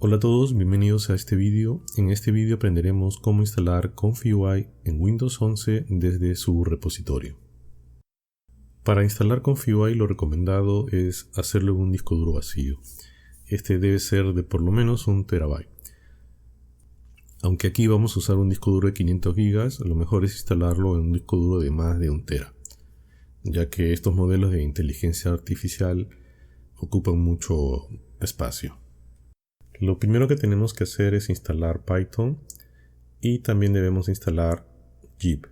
Hola a todos, bienvenidos a este vídeo. En este vídeo aprenderemos cómo instalar ComfyUI en Windows 11 desde su repositorio. Para instalar ComfyUI lo recomendado es hacerlo en un disco duro vacío. Este debe ser de por lo menos 1 TB. Aunque aquí vamos a usar un disco duro de 500 GB, lo mejor es instalarlo en un disco duro de más de 1 TB, ya que estos modelos de inteligencia artificial ocupan mucho espacio. Lo primero que tenemos que hacer es instalar Python y también debemos instalar JIT.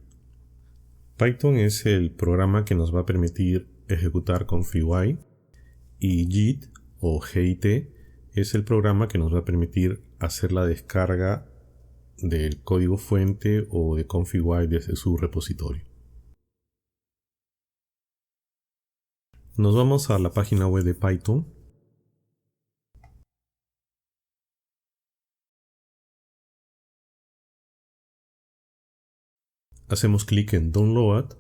Python es el programa que nos va a permitir ejecutar ComfyUI y JIT o GIT es el programa que nos va a permitir hacer la descarga del código fuente o de ComfyUI desde su repositorio. Nos vamos a la página web de Python. Hacemos clic en Download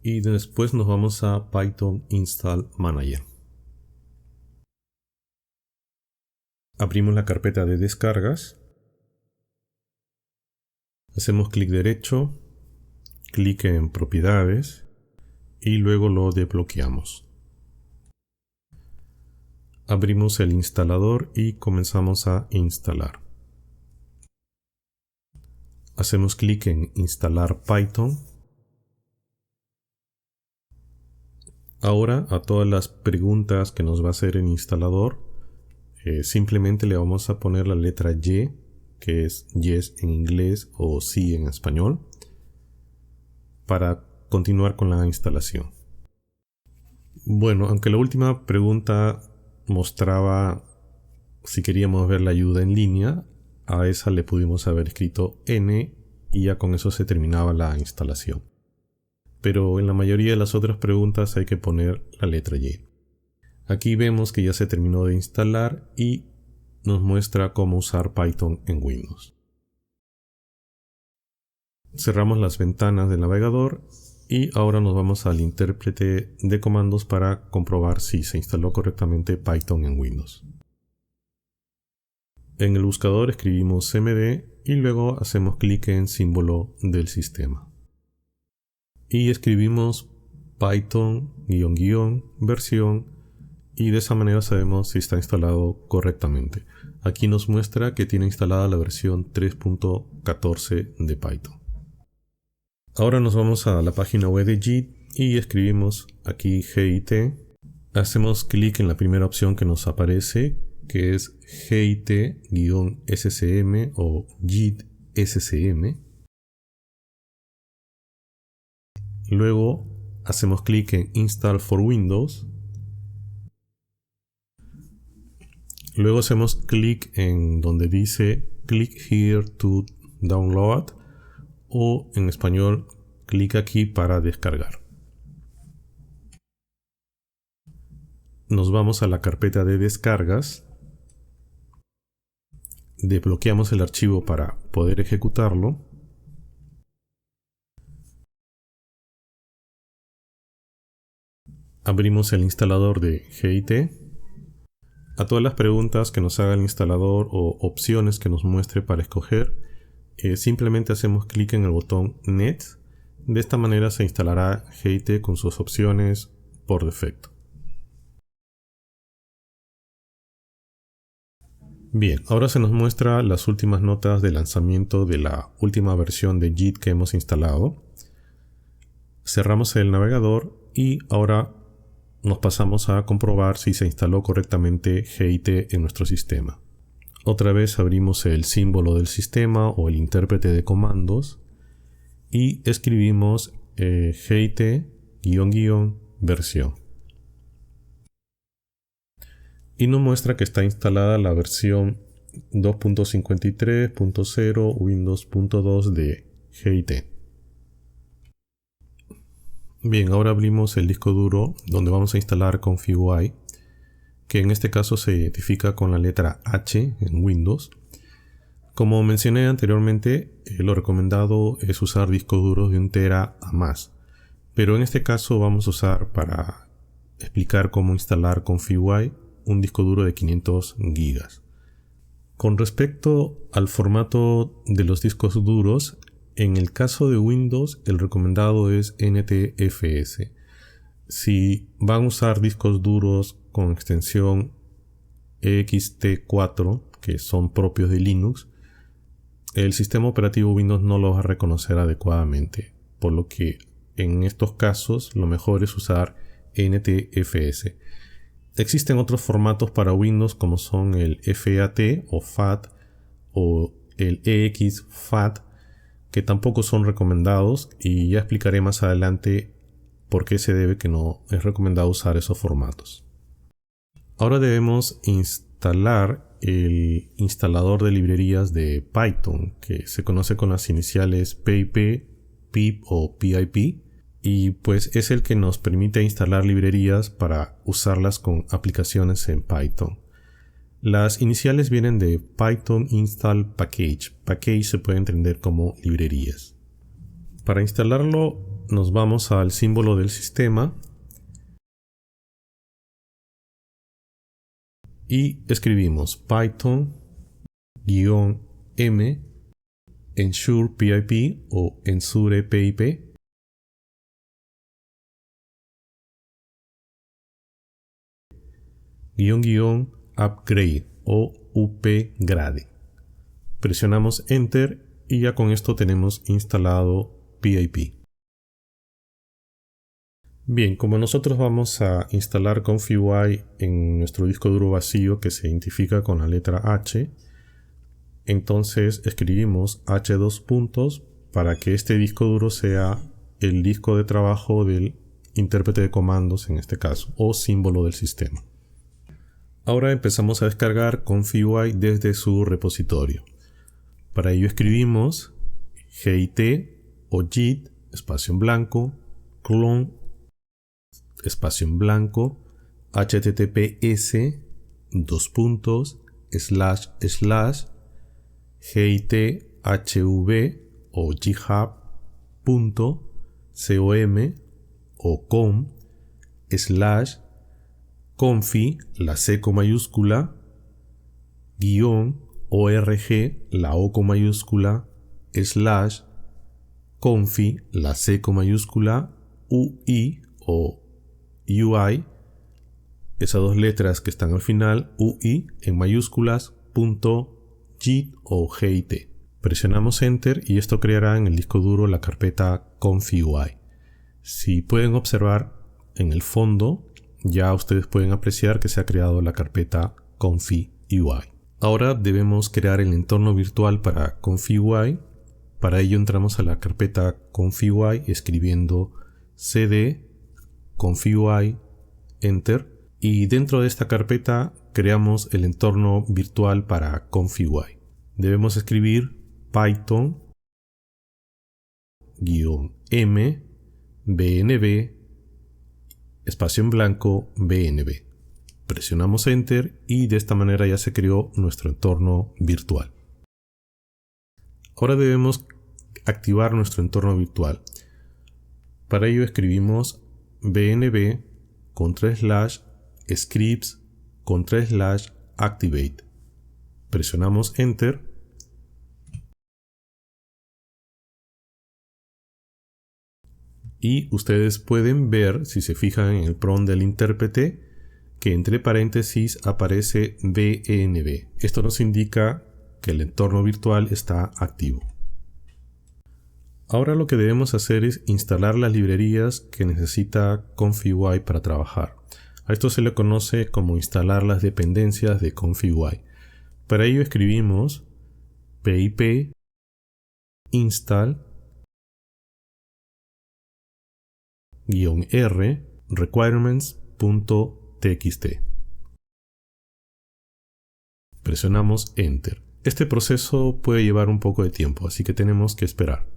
y después nos vamos a Python Install Manager. Abrimos la carpeta de descargas. Hacemos clic derecho, clic en Propiedades y luego lo desbloqueamos. Abrimos el instalador y comenzamos a instalar. Hacemos clic en Instalar Python. Ahora a todas las preguntas que nos va a hacer el instalador, simplemente le vamos a poner la letra Y, que es Yes en inglés o Sí en español, para continuar con la instalación. Bueno, aunque la última pregunta mostraba si queríamos ver la ayuda en línea, a esa le pudimos haber escrito N y ya con eso se terminaba la instalación. Pero en la mayoría de las otras preguntas hay que poner la letra Y. Aquí vemos que ya se terminó de instalar y nos muestra cómo usar Python en Windows. Cerramos las ventanas del navegador y ahora nos vamos al intérprete de comandos para comprobar si se instaló correctamente Python en Windows. En el buscador escribimos cmd y luego hacemos clic en símbolo del sistema. Y escribimos Python --versión y de esa manera sabemos si está instalado correctamente. Aquí nos muestra que tiene instalada la versión 3.14 de Python. Ahora nos vamos a la página web de JIT y escribimos aquí GIT. Hacemos clic en la primera opción que nos aparece, que es GIT-SCM o JIT-SCM. Luego hacemos clic en Install for Windows. Luego hacemos clic en donde dice Click here to download o en español clic aquí para descargar. Nos vamos a la carpeta de descargas. Desbloqueamos el archivo para poder ejecutarlo. Abrimos el instalador de GIT. A todas las preguntas que nos haga el instalador o opciones que nos muestre para escoger, simplemente hacemos clic en el botón Next. De esta manera se instalará GIT con sus opciones por defecto. Bien, ahora se nos muestra las últimas notas de lanzamiento de la última versión de JIT que hemos instalado. Cerramos el navegador y ahora nos pasamos a comprobar si se instaló correctamente GIT en nuestro sistema. Otra vez abrimos el símbolo del sistema o el intérprete de comandos y escribimos GIT-versión. Y nos muestra que está instalada la versión 2.53.0 Windows.2 de GIT. Bien, ahora abrimos el disco duro donde vamos a instalar ComfyUI, que en este caso se identifica con la letra H en Windows. Como mencioné anteriormente, lo recomendado es usar discos duros de 1 TB a más, pero en este caso vamos a usar, para explicar cómo instalar ComfyUI, un disco duro de 500 GB. Con respecto al formato de los discos duros, en el caso de Windows el recomendado es NTFS. Si van a usar discos duros con extensión ext4, que son propios de Linux, el sistema operativo Windows no los va a reconocer adecuadamente, por lo que en estos casos lo mejor es usar NTFS. Existen otros formatos para Windows como son el FAT o FAT o el EXFAT, que tampoco son recomendados, y ya explicaré más adelante por qué se debe que no es recomendado usar esos formatos. Ahora debemos instalar el instalador de librerías de Python, que se conoce con las iniciales PIP, PIP o PIP, y pues es el que nos permite instalar librerías para usarlas con aplicaciones en Python. Las iniciales vienen de Python Install Package. Package se puede entender como librerías. Para instalarlo nos vamos al símbolo del sistema y escribimos Python-m ensure PIP o ensure PIP --upgrade o upgrade. Presionamos Enter y ya con esto tenemos instalado PIP. Bien, como nosotros vamos a instalar ConfigUI en nuestro disco duro vacío que se identifica con la letra H, entonces escribimos H2 para que este disco duro sea el disco de trabajo del intérprete de comandos en este caso, o símbolo del sistema. Ahora empezamos a descargar ConfigUI desde su repositorio. Para ello escribimos git o git espacio en blanco clone espacio en blanco https //github o github.com o com /confi la C con mayúscula --org la O con mayúscula /confi la C con mayúscula UI o UI, esas dos letras que están al final, UI en mayúsculas, .git o git. Presionamos Enter y esto creará en el disco duro la carpeta ConfigUI. Si pueden observar en el fondo, ya ustedes pueden apreciar que se ha creado la carpeta ConfigUI. Ahora debemos crear el entorno virtual para ConfigUI. Para ello entramos a la carpeta ConfigUI escribiendo cd ConfigUI Enter, y dentro de esta carpeta creamos el entorno virtual para ConfigUI. Debemos escribir Python-m bnb espacio en blanco bnb. Presionamos Enter y de esta manera ya se creó nuestro entorno virtual. Ahora debemos activar nuestro entorno virtual. Para ello escribimos bnb /scripts /activate. Presionamos Enter y ustedes pueden ver, si se fijan en el prompt del intérprete, que entre paréntesis aparece bnb. Esto nos indica que el entorno virtual está activo. Ahora lo que debemos hacer es instalar las librerías que necesita ConfigUI para trabajar. A esto se le conoce como instalar las dependencias de ConfigUI. Para ello escribimos pip install -r requirements.txt. Presionamos Enter. Este proceso puede llevar un poco de tiempo, así que tenemos que esperar.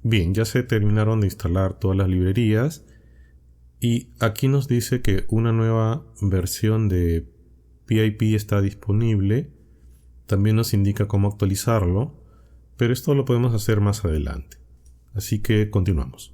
Bien, ya se terminaron de instalar todas las librerías y aquí nos dice que una nueva versión de PIP está disponible. También nos indica cómo actualizarlo, pero esto lo podemos hacer más adelante. Así que continuamos.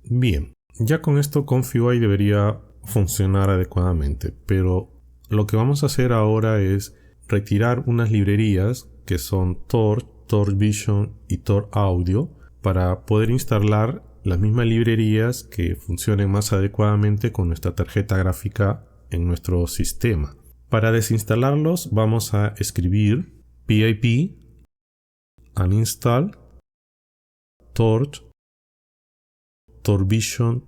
Bien, Ya con esto ComfyUI debería funcionar adecuadamente, pero lo que vamos a hacer ahora es retirar unas librerías que son Torch, Torch Vision y Torch Audio para poder instalar las mismas librerías que funcionen más adecuadamente con nuestra tarjeta gráfica en nuestro sistema. Para desinstalarlos vamos a escribir pip uninstall Torch, Torch Vision,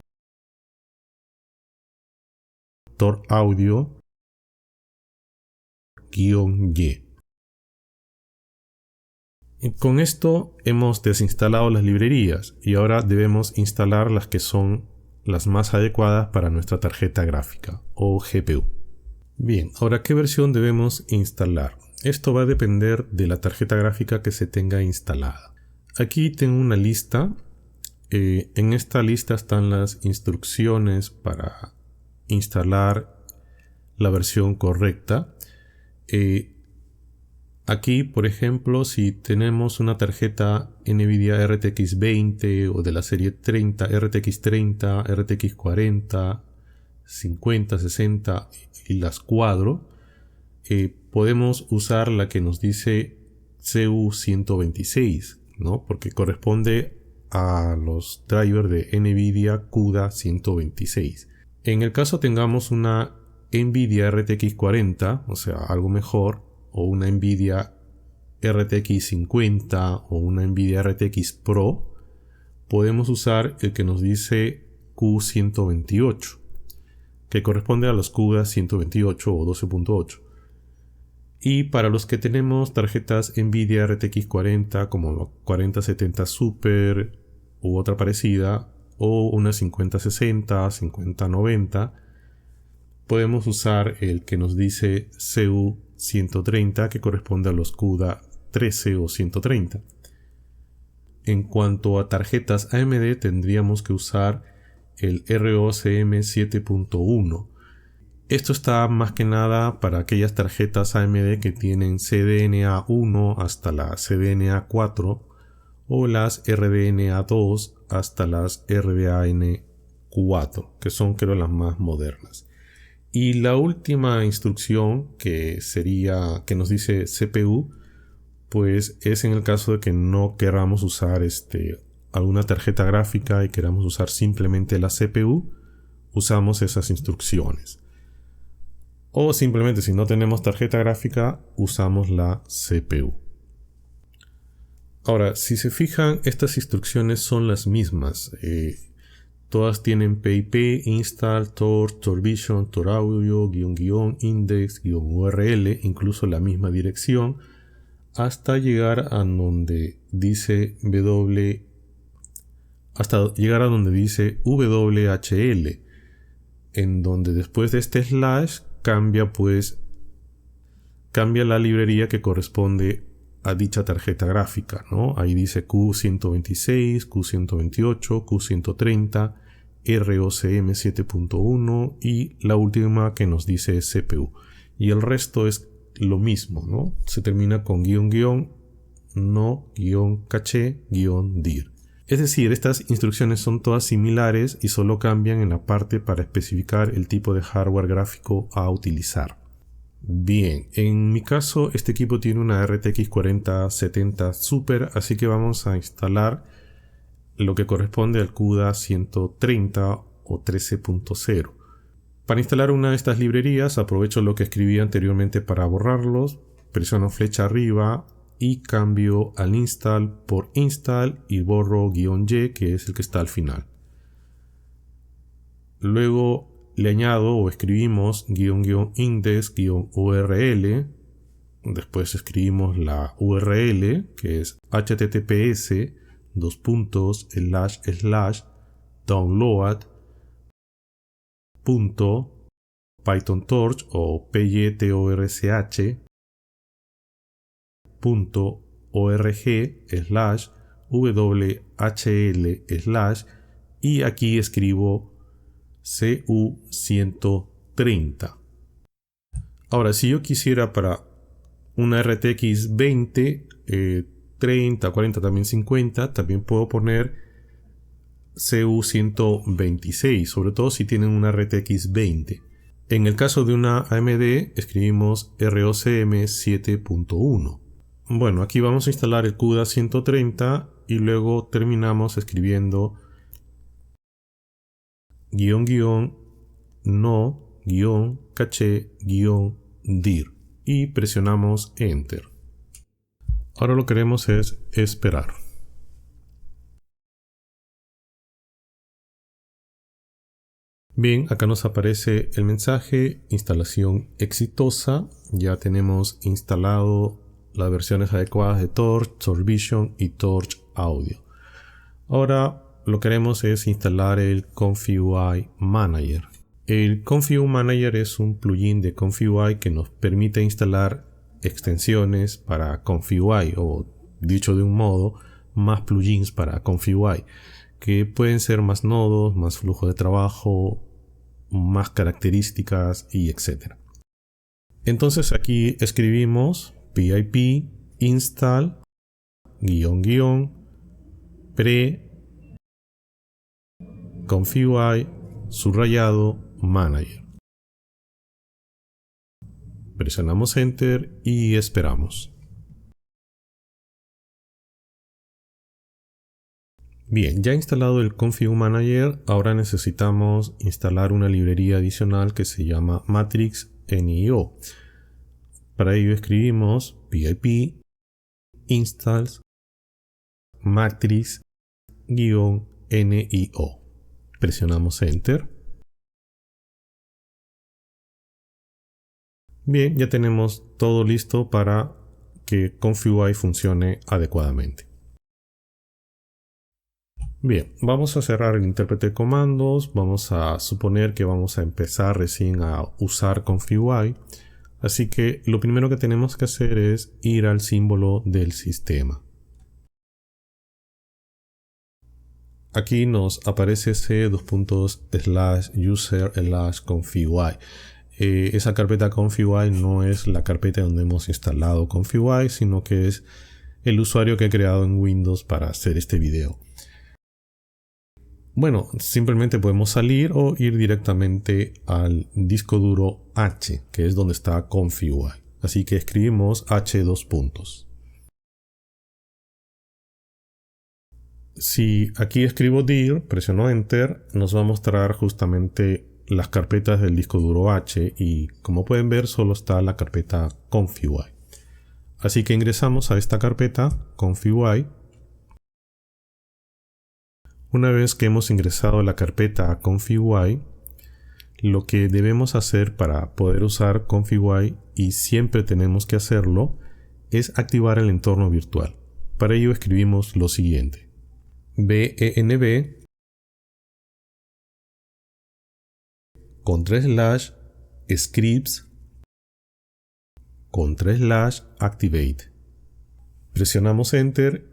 Torch Audio -y. Y con esto hemos desinstalado las librerías y ahora debemos instalar las que son las más adecuadas para nuestra tarjeta gráfica o GPU. Bien, ahora ¿qué versión debemos instalar? Esto va a depender de la tarjeta gráfica que se tenga instalada. Aquí tengo una lista. En esta lista están las instrucciones para instalar la versión correcta. Aquí, por ejemplo, si tenemos una tarjeta NVIDIA RTX 20 o de la serie 30, RTX 30, RTX 40, 50, 60 y las cuadro, podemos usar la que nos dice CU126, ¿no? Porque corresponde a los drivers de NVIDIA CUDA 126. En el caso tengamos una NVIDIA RTX 40, o sea, algo mejor, o una NVIDIA RTX 50 o una NVIDIA RTX Pro, podemos usar el que nos dice Q128, que corresponde a los CUDA 128 o 12.8. Y para los que tenemos tarjetas NVIDIA RTX 40 como 4070 Super u otra parecida, o una 5060, 5090, podemos usar el que nos dice CU130, que corresponde a los CUDA 13 o 130. En cuanto a tarjetas AMD, tendríamos que usar el ROCm 7.1. Esto está más que nada para aquellas tarjetas AMD que tienen CDNA 1 hasta la CDNA 4 o las RDNA 2 hasta las RDNA 4, que son creo las más modernas. Y la última instrucción que nos dice CPU, pues es en el caso de que no queramos usar alguna tarjeta gráfica y queramos usar simplemente la CPU, usamos esas instrucciones. O simplemente si no tenemos tarjeta gráfica, usamos la CPU. Ahora, si se fijan, estas instrucciones son las mismas. Todas tienen pip, install, torch, torch vision, torch audio, index, url, incluso la misma dirección, hasta llegar a donde dice WHL, en donde después de este slash cambia la librería que corresponde a dicha tarjeta gráfica, ¿no? Ahí dice Q126, Q128, Q130, ROCm 7.1 y la última que nos dice CPU. Y el resto es lo mismo, ¿no? Se termina con no, caché, dir. Es decir, estas instrucciones son todas similares y solo cambian en la parte para especificar el tipo de hardware gráfico a utilizar. Bien, en mi caso este equipo tiene una RTX 4070 Super, así que vamos a instalar lo que corresponde al CUDA 130 o 13.0. Para instalar una de estas librerías aprovecho lo que escribí anteriormente para borrarlos, presiono flecha arriba y cambio al install por install y borro -y, que es el que está al final. Luego le añado o escribimos -index url, después escribimos la URL que es https://download.pythontorch o pytorch.org/whl/ y aquí escribo CU130. Ahora, si yo quisiera para una RTX 20, 30, 40, también 50, también puedo poner CU126, sobre todo si tienen una RTX 20. En el caso de una AMD escribimos ROCm 7.1. Bueno, aquí vamos a instalar el CUDA 130 y luego terminamos escribiendo no caché dir y presionamos Enter. Ahora lo que queremos es esperar. Bien, acá nos aparece el mensaje, instalación exitosa. Ya tenemos instalado las versiones adecuadas de Torch, Torch Vision y Torch Audio. Ahora lo que queremos es instalar el ComfyUI Manager. El ComfyUI Manager es un plugin de ComfyUI que nos permite instalar extensiones para ComfyUI, o dicho de un modo, más plugins para ComfyUI, que pueden ser más nodos, más flujo de trabajo, más características y etc. Entonces aquí escribimos pip install pre ComfyUI subrayado manager. Presionamos Enter y esperamos. Bien, ya instalado el ComfyUI Manager, ahora necesitamos instalar una librería adicional que se llama Matrix NIO. Para ello escribimos pip installs matrix-nio. Presionamos Enter. Bien, ya tenemos todo listo para que ComfyUI funcione adecuadamente. Bien, vamos a cerrar el intérprete de comandos. Vamos a suponer que vamos a empezar recién a usar ComfyUI. Así que lo primero que tenemos que hacer es ir al símbolo del sistema. Aquí nos aparece c:/user/ComfyUI. Esa carpeta ComfyUI no es la carpeta donde hemos instalado ComfyUI, sino que es el usuario que he creado en Windows para hacer este video. Bueno, simplemente podemos salir o ir directamente al disco duro H, que es donde está ComfyUI. Así que escribimos H:2. Si aquí escribo dir, presiono Enter, nos va a mostrar justamente las carpetas del disco duro H y como pueden ver solo está la carpeta ComfyUI. Así que ingresamos a esta carpeta ComfyUI. Una vez que hemos ingresado a la carpeta ComfyUI, lo que debemos hacer para poder usar ComfyUI, y siempre tenemos que hacerlo, es activar el entorno virtual. Para ello escribimos lo siguiente: benv /scripts /activate. Presionamos Enter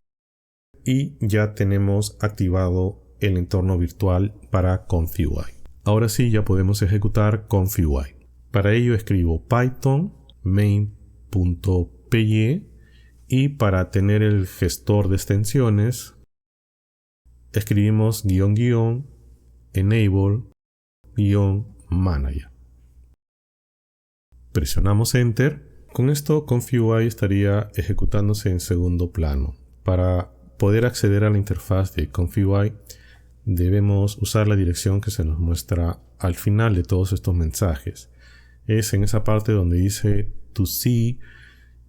y ya tenemos activado el entorno virtual para ComfyUI. Ahora sí ya podemos ejecutar ComfyUI. Para ello escribo python main.py y para tener el gestor de extensiones escribimos --enable-manager. Presionamos Enter. Con esto ComfyUI estaría ejecutándose en segundo plano. Para poder acceder a la interfaz de ComfyUI debemos usar la dirección que se nos muestra al final de todos estos mensajes. Es en esa parte donde dice to see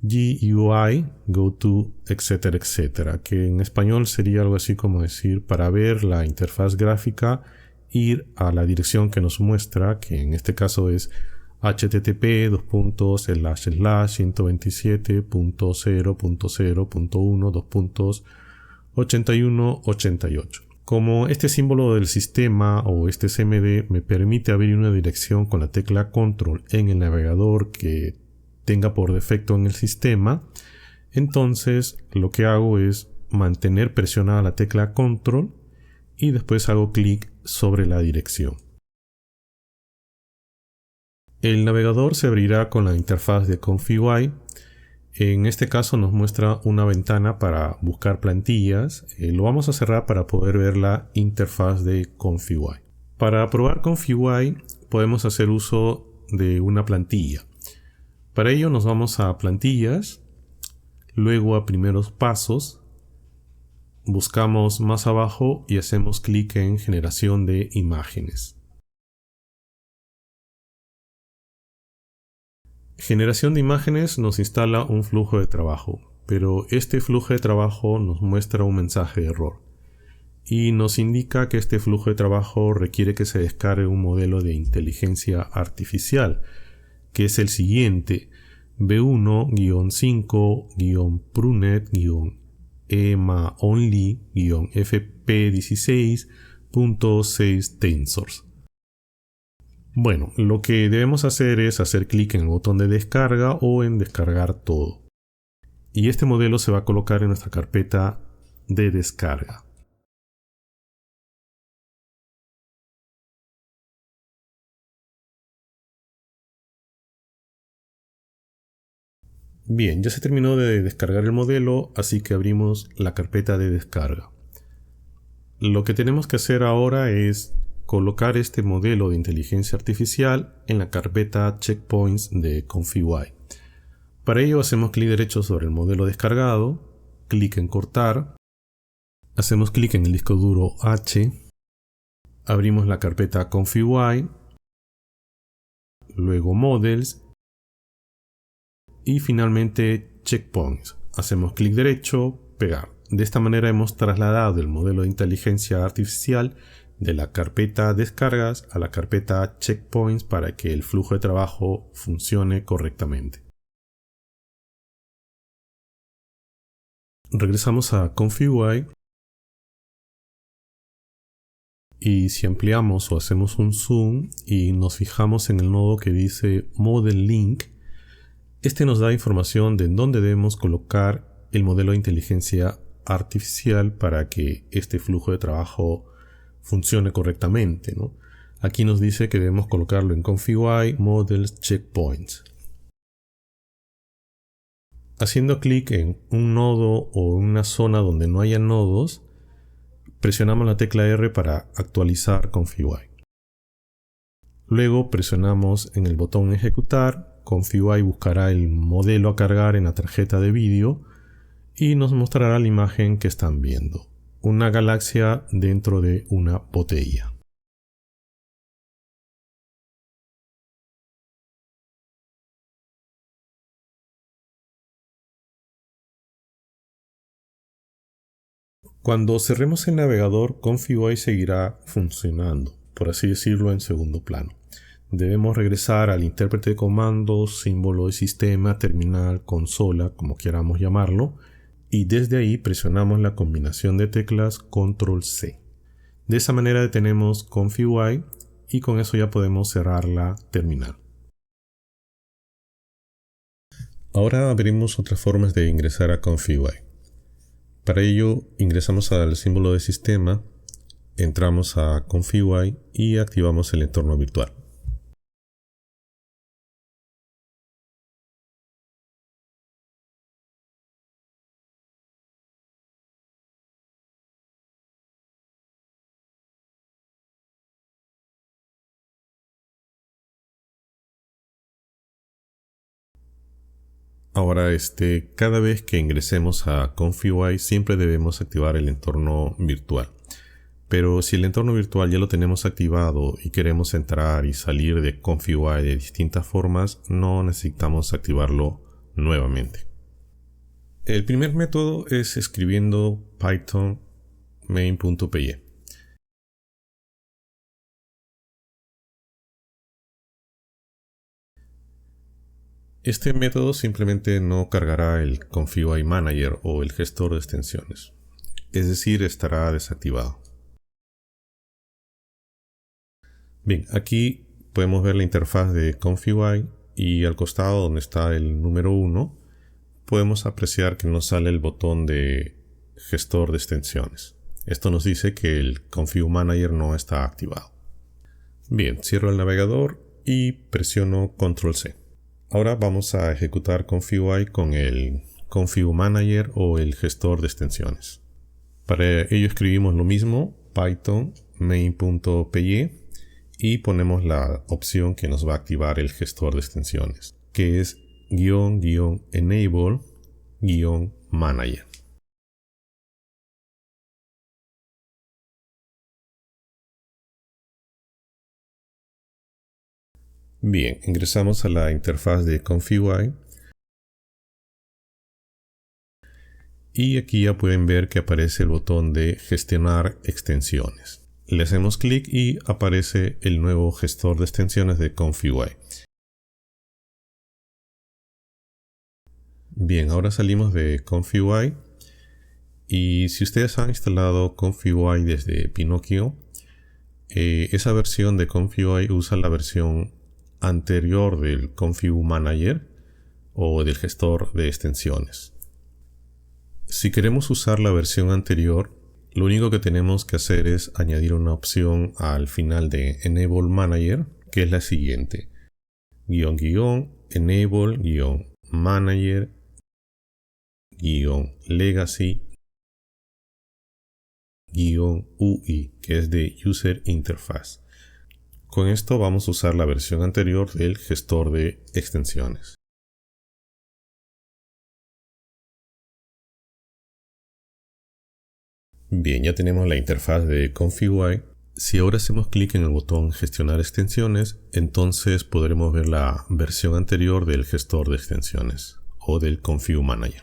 GUI, go to, etcétera, etcétera, que en español sería algo así como decir, para ver la interfaz gráfica, ir a la dirección que nos muestra, que en este caso es http://127.0.0.1.8188. Como este símbolo del sistema o este CMD me permite abrir una dirección con la tecla control en el navegador que tenga por defecto en el sistema, entonces lo que hago es mantener presionada la tecla control y después hago clic sobre la dirección. El navegador se abrirá con la interfaz de ComfyUI. En este caso nos muestra una ventana para buscar plantillas. Lo vamos a cerrar para poder ver la interfaz de ComfyUI. Para probar ComfyUI podemos hacer uso de una plantilla. Para ello nos vamos a plantillas, luego a primeros pasos, buscamos más abajo y hacemos clic en generación de imágenes. Generación de imágenes nos instala un flujo de trabajo, pero este flujo de trabajo nos muestra un mensaje de error y nos indica que este flujo de trabajo requiere que se descargue un modelo de inteligencia artificial, que es el siguiente: B1-5-Prunet-EMA-ONLY-FP16.6 Tensors. Bueno, lo que debemos hacer es hacer clic en el botón de descarga o en descargar todo. Y este modelo se va a colocar en nuestra carpeta de descarga. Bien, ya se terminó de descargar el modelo, así que abrimos la carpeta de descarga. Lo que tenemos que hacer ahora es colocar este modelo de inteligencia artificial en la carpeta checkpoints de ComfyUI. Para ello hacemos clic derecho sobre el modelo descargado, clic en cortar, hacemos clic en el disco duro H, abrimos la carpeta ComfyUI, luego Models y finalmente Checkpoints. Hacemos clic derecho, pegar. De esta manera hemos trasladado el modelo de inteligencia artificial de la carpeta descargas a la carpeta checkpoints para que el flujo de trabajo funcione correctamente. Regresamos a ComfyUI y si ampliamos o hacemos un zoom y nos fijamos en el nodo que dice Model Link, este nos da información de en dónde debemos colocar el modelo de inteligencia artificial para que este flujo de trabajo funcione correctamente, ¿no? Aquí nos dice que debemos colocarlo en ComfyUI Models Checkpoints. Haciendo clic en un nodo o una zona donde no haya nodos, presionamos la tecla R para actualizar ComfyUI. Luego presionamos en el botón Ejecutar. ComfyUI buscará el modelo a cargar en la tarjeta de vídeo y nos mostrará la imagen que están viendo: una galaxia dentro de una botella. Cuando cerremos el navegador, ComfyUI seguirá funcionando, por así decirlo, en segundo plano. Debemos regresar al intérprete de comandos, símbolo de sistema, terminal, consola, como queramos llamarlo, y desde ahí presionamos la combinación de teclas Control-C. De esa manera detenemos ComfyUI y con eso ya podemos cerrar la terminal. Ahora veremos otras formas de ingresar a ComfyUI. Para ello ingresamos al símbolo de sistema, entramos a ComfyUI y activamos el entorno virtual. Ahora, cada vez que ingresemos a ComfyUI siempre debemos activar el entorno virtual. Pero si el entorno virtual ya lo tenemos activado y queremos entrar y salir de ComfyUI de distintas formas, no necesitamos activarlo nuevamente. El primer método es escribiendo Python main.py. Este método simplemente no cargará el ComfyUI Manager o el gestor de extensiones, es decir, estará desactivado. Bien, aquí podemos ver la interfaz de ComfyUI y al costado donde está el número 1 podemos apreciar que nos sale el botón de gestor de extensiones. Esto nos dice que el ComfyUI Manager no está activado. Bien, cierro el navegador y presiono Control-C. Ahora vamos a ejecutar ConfigUI con el Config Manager o el gestor de extensiones. Para ello escribimos lo mismo, Python main.py, y ponemos la opción que nos va a activar el gestor de extensiones, que es --enable--manager. Bien, ingresamos a la interfaz de ConfigUI y aquí ya pueden ver que aparece el botón de gestionar extensiones. Le hacemos clic y aparece el nuevo gestor de extensiones de ConfigUI. Bien, ahora salimos de ConfigUI y si ustedes han instalado ConfigUI desde Pinokio, esa versión de ConfigUI usa la versión anterior del Config Manager o del gestor de extensiones. Si queremos usar la versión anterior, lo único que tenemos que hacer es añadir una opción al final de Enable Manager, que es la siguiente: --enable--legacy-UI, que es de User Interface. Con esto vamos a usar la versión anterior del gestor de extensiones. Bien, ya tenemos la interfaz de ConfigUI. Si ahora hacemos clic en el botón Gestionar extensiones, entonces podremos ver la versión anterior del gestor de extensiones o del Config Manager.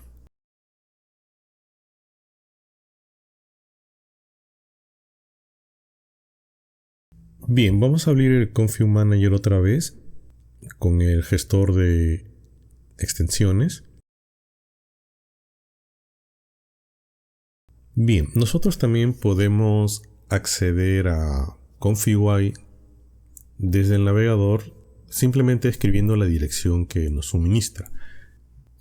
Bien, vamos a abrir el Config Manager otra vez con el gestor de extensiones. Bien, nosotros también podemos acceder a ConfigUI desde el navegador simplemente escribiendo la dirección que nos suministra.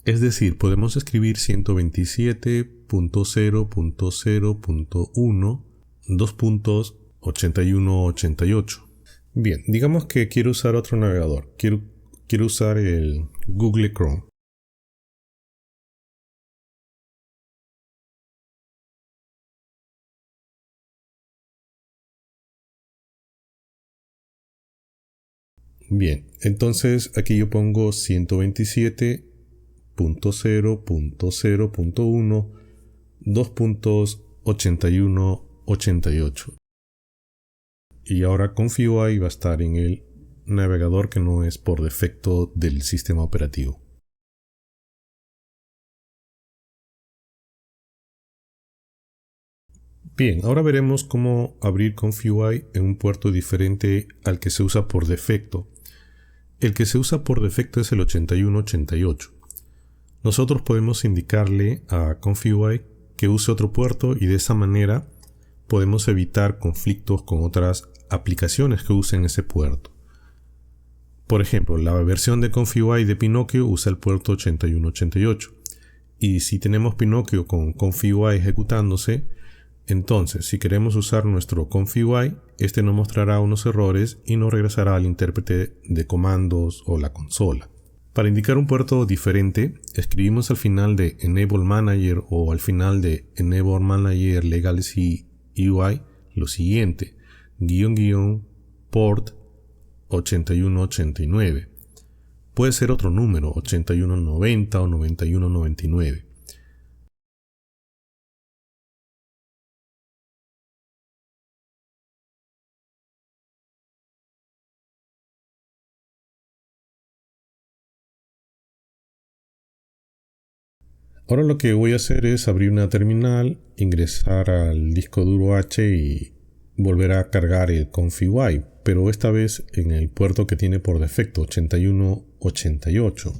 Es decir, podemos escribir 127.0.0.1 2.8188. Bien, digamos que quiero usar otro navegador. Quiero usar el Google Chrome. Bien, entonces aquí yo pongo 127.0.0.1 2.8188. Y ahora ConfigUI va a estar en el navegador que no es por defecto del sistema operativo. Bien, ahora veremos cómo abrir ConfigUI en un puerto diferente al que se usa por defecto. El que se usa por defecto es el 8188. Nosotros podemos indicarle a ConfigUI que use otro puerto y de esa manera podemos evitar conflictos con otras aplicaciones que usen ese puerto. Por ejemplo, la versión de ConfigUI de Pinokio usa el puerto 8188. Y si tenemos Pinokio con ConfigUI ejecutándose, entonces si queremos usar nuestro ConfigUI, este nos mostrará unos errores y nos regresará al intérprete de comandos o la consola. Para indicar un puerto diferente, escribimos al final de Enable Manager o al final de Enable Manager Legacy UI lo siguiente: --port 8189. Puede ser otro número, 8190 o 9199. Ahora lo que voy a hacer es abrir una terminal, ingresar al disco duro H y volver a cargar el ConfigUI, pero esta vez en el puerto que tiene por defecto 8188.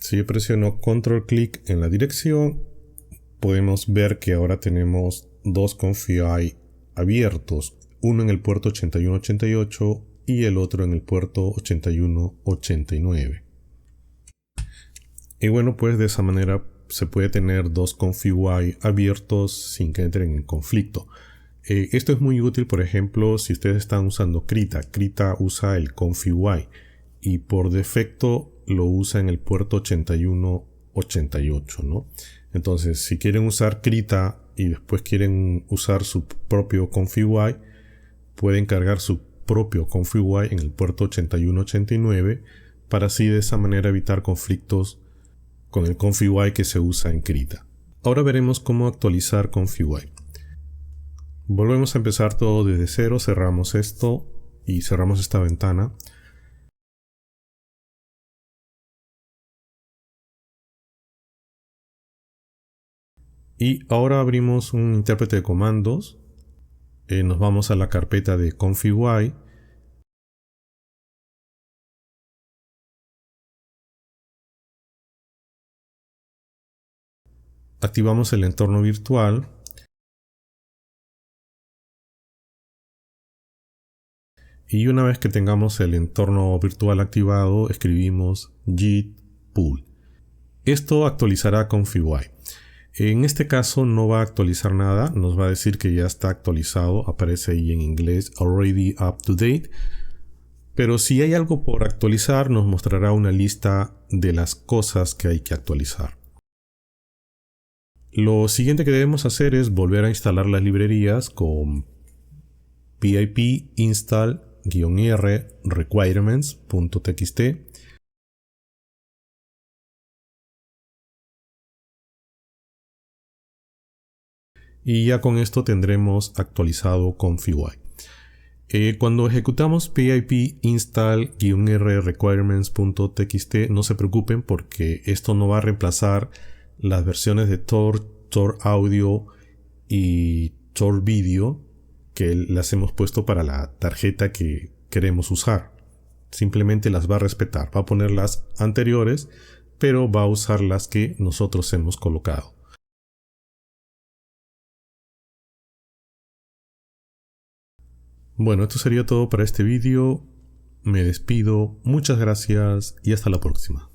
Si yo presiono control clic en la dirección, podemos ver que ahora tenemos dos ConfigUI abiertos, uno en el puerto 8188 y el otro en el puerto 8189. Y bueno, pues de esa manera se puede tener dos ConfigUI abiertos sin que entren en conflicto. Esto es muy útil, por ejemplo, si ustedes están usando Krita. Krita usa el ConfigUI y por defecto lo usa en el puerto 8188, ¿no? Entonces, si quieren usar Krita y después quieren usar su propio ConfigUI, pueden cargar su propio ConfigUI en el puerto 8189 para así de esa manera evitar conflictos con el ConfigUI que se usa en Krita. Ahora veremos cómo actualizar ConfigUI. Volvemos a empezar todo desde cero, cerramos esto y cerramos esta ventana. Y ahora abrimos un intérprete de comandos. Nos vamos a la carpeta de ConfigUI. Activamos el entorno virtual. Y una vez que tengamos el entorno virtual activado, escribimos git pull. Esto actualizará ConfigUI. En este caso no va a actualizar nada, nos va a decir que ya está actualizado, aparece ahí en inglés already up to date. Pero si hay algo por actualizar, nos mostrará una lista de las cosas que hay que actualizar. Lo siguiente que debemos hacer es volver a instalar las librerías con pip install-r requirements.txt y ya con esto tendremos actualizado ConfigUI. Cuando ejecutamos pip install-r requirements.txt, no se preocupen porque esto no va a reemplazar las versiones de Tor, Tor Audio y Tor Video que las hemos puesto para la tarjeta que queremos usar. Simplemente las va a respetar, va a poner las anteriores, pero va a usar las que nosotros hemos colocado. Bueno, esto sería todo para este vídeo. Me despido, muchas gracias y hasta la próxima.